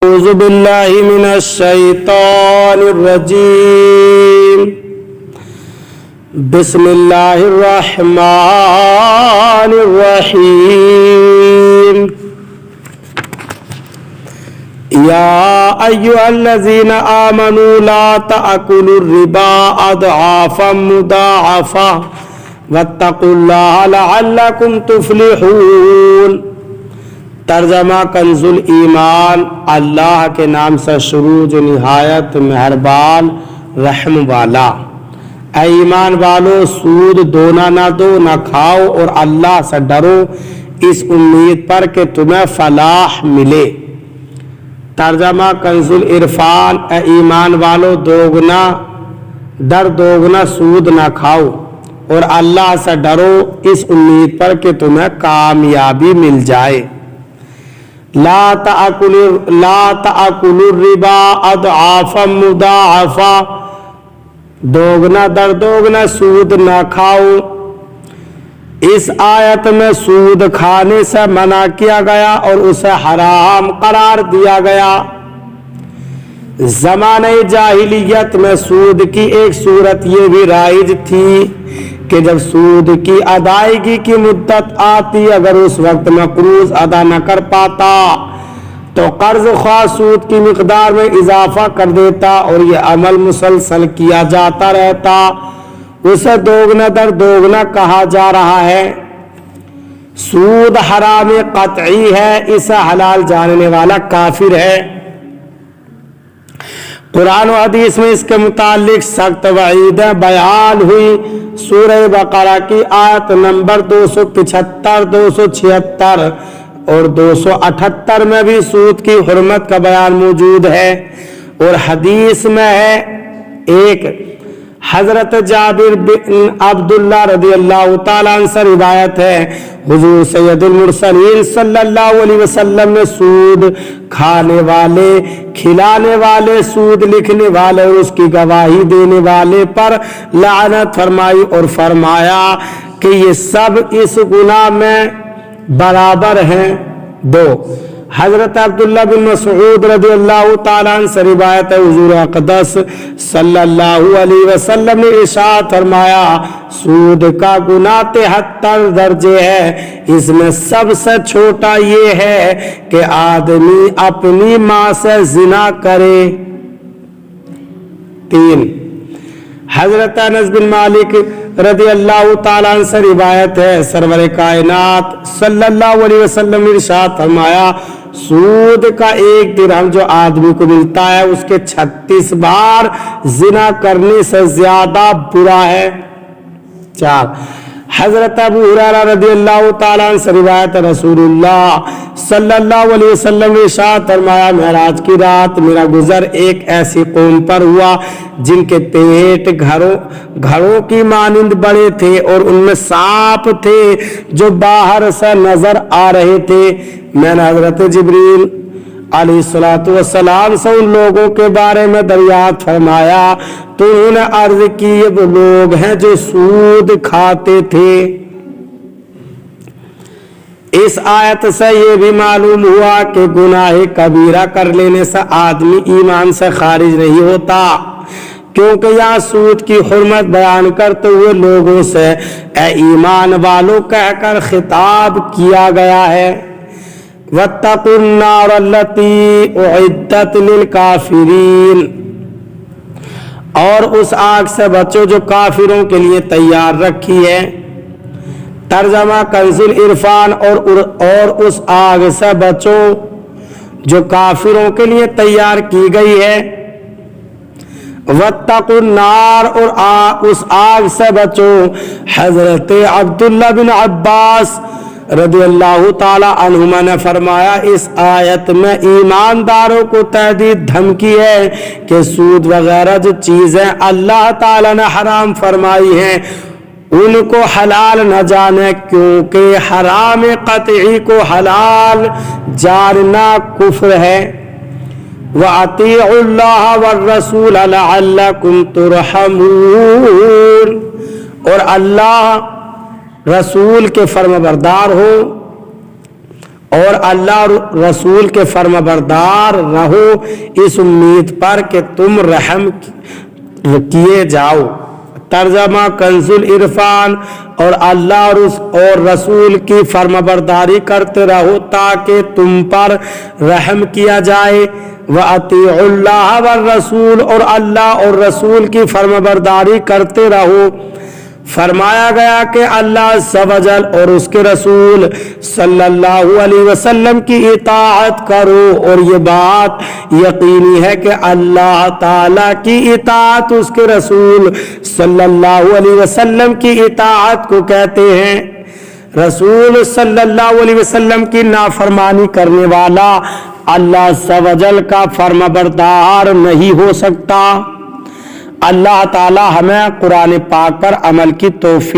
أعوذ بالله من الشيطان الرجيم بسم الله الرحمن الرحيم يا أيها الذين آمنوا لا تأكلوا الربا أضعافا مضاعفة واتقوا الله لعلكم تفلحون۔ ترجمہ کنزُ الایمان، اللہ کے نام سے شروع جو نہایت مہربان رحم والا۔ اے ایمان والو، سود دونا نہ دو نہ کھاؤ اور اللہ سے ڈرو اس امید پر کہ تمہیں فلاح ملے۔ ترجمہ کنزُ العرفان، اے ایمان والو دوگنا سود نہ کھاؤ اور اللہ سے ڈرو اس امید پر کہ تمہیں کامیابی مل جائے۔ لا تأکلوا الربا اضعافا مضاعفا، دوگنا در دوگنا سود نہ کھاؤ۔ اس آیت میں سود کھانے سے منع کیا گیا اور اسے حرام قرار دیا گیا۔ زمانہ جاہلیت میں سود کی ایک صورت یہ بھی رائج تھی کہ جب سود کی ادائیگی کی مدت آتی، اگر اس وقت میں قرض ادا نہ کر پاتا تو قرض خواہ سود کی مقدار میں اضافہ کر دیتا اور یہ عمل مسلسل کیا جاتا رہتا۔ اسے دوگنا در دوگنا کہا جا رہا ہے۔ سود حرام قطعی ہے، اسے حلال جاننے والا کافر ہے۔ قرآن و حدیث میں اس کے متعلق سخت وعیدیں بیان ہوئی۔ سورہ بقرہ کی آیت نمبر 275، 276 اور 278 میں بھی سود کی حرمت کا بیان موجود ہے، اور حدیث میں ہے ایک حضرت جابر بن عبداللہ رضی اللہ تعالیٰ عنہ سے روایت ہے، حضور سید المرسلین صلی اللہ علیہ وسلم نے سود کھانے والے، کھلانے والے، سود لکھنے والے اور اس کی گواہی دینے والے پر لعنت فرمائی اور فرمایا کہ یہ سب اس گناہ میں برابر ہیں۔ دو، حضرت عبداللہ بن مسعود رضی اللہ تعالیٰ عنہ سے روایت ہے، حضور اقدس صلی اللہ علیہ وسلم نے ارشاد فرمایا، سود کا گناہ 73 درجے ہے، اس میں سب سے چھوٹا یہ ہے کہ آدمی اپنی ماں سے زنا کرے۔ تین، حضرت انس بن مالک رضی اللہ تعالیٰ عنہ سے روایت ہے، سرور کائنات صلی اللہ علیہ وسلم نے ارشاد فرمایا، سود کا ایک درہم جو آدمی کو ملتا ہے اس کے 36 بار زنا کرنے سے زیادہ برا ہے۔ چار، حضرت ابو ہریرہ رضی اللہ تعالیٰ عنہ سے روایت ہے، رسول اللہ صلی اللہ علیہ وسلم نے ارشاد فرمایا، معراج کی رات میرا گزر ایک ایسی قوم پر ہوا جن کے پیٹ گھڑوں کی مانند بڑے تھے اور ان میں سانپ تھے جو باہر سے نظر آ رہے تھے۔ میں نے حضرت جبریل علیہ السلام سے ان لوگوں کے بارے میں دریافت فرمایا تو انہوں نے عرض کی، یہ وہ لوگ ہیں جو سود کھاتے تھے۔ اس آیت سے یہ بھی معلوم ہوا کہ گناہ کبیرہ کر لینے سے آدمی ایمان سے خارج نہیں ہوتا، کیونکہ یہاں سود کی حرمت بیان کرتے ہوئے لوگوں سے اے ایمان والو کہہ کر خطاب کیا گیا ہے۔ وَاتَّقُوا النَّارَ الَّتِي أُعِدَّتْ لِلْكَافِرِينَ، اور اس آگ سے بچو جو کافروں کے لیے تیار رکھی ہے۔ ترجمہ کنزُ العرفان، اور اس آگ سے بچو جو کافروں کے لیے تیار کی گئی ہے۔ وَاتَّقُوا النَّارَ، اور اس آگ سے بچو۔ حضرت عبداللہ بن عباس رضی اللہ تعالی عنہما نے فرمایا، اس آیت میں ایمانداروں کو تحدید دھمکی ہے کہ سود وغیرہ جو چیزیں اللہ تعالی نے حرام فرمائی ہیں ان کو حلال نہ جانے، کیونکہ حرام قطعی کو حلال جاننا کفر ہے۔ وَأَطِيعُوا اللَّهَ وَالرَّسُولَ لَعَلَّكُمْ تُرْحَمُونَ، اور اللہ رسول کے فرمانبردار ہو اور اللہ اور رسول کے فرمانبردار رہو اس امید پر کہ تم رحم کیے جاؤ۔ ترجمہ کنز العرفان، اور اللہ اور رسول کی فرمانبرداری کرتے رہو تاکہ تم پر رحم کیا جائے۔ وَأَطِيعُوا اللَّهَ وَالرَّسُولَ، اور اللہ اور رسول کی فرمانبرداری کرتے رہو۔ فرمایا گیا کہ اللہ عز و جل اور اس کے رسول صلی اللہ علیہ وسلم کی اطاعت کرو، اور یہ بات یقینی ہے کہ اللہ تعالیٰ کی اطاعت اس کے رسول صلی اللہ علیہ وسلم کی اطاعت کو کہتے ہیں۔ رسول صلی اللہ علیہ وسلم کی نافرمانی کرنے والا اللہ عز و جل کا فرمانبردار نہیں ہو سکتا۔ اللہ تعالی ہمیں قرآن پاک پر عمل کی توفیق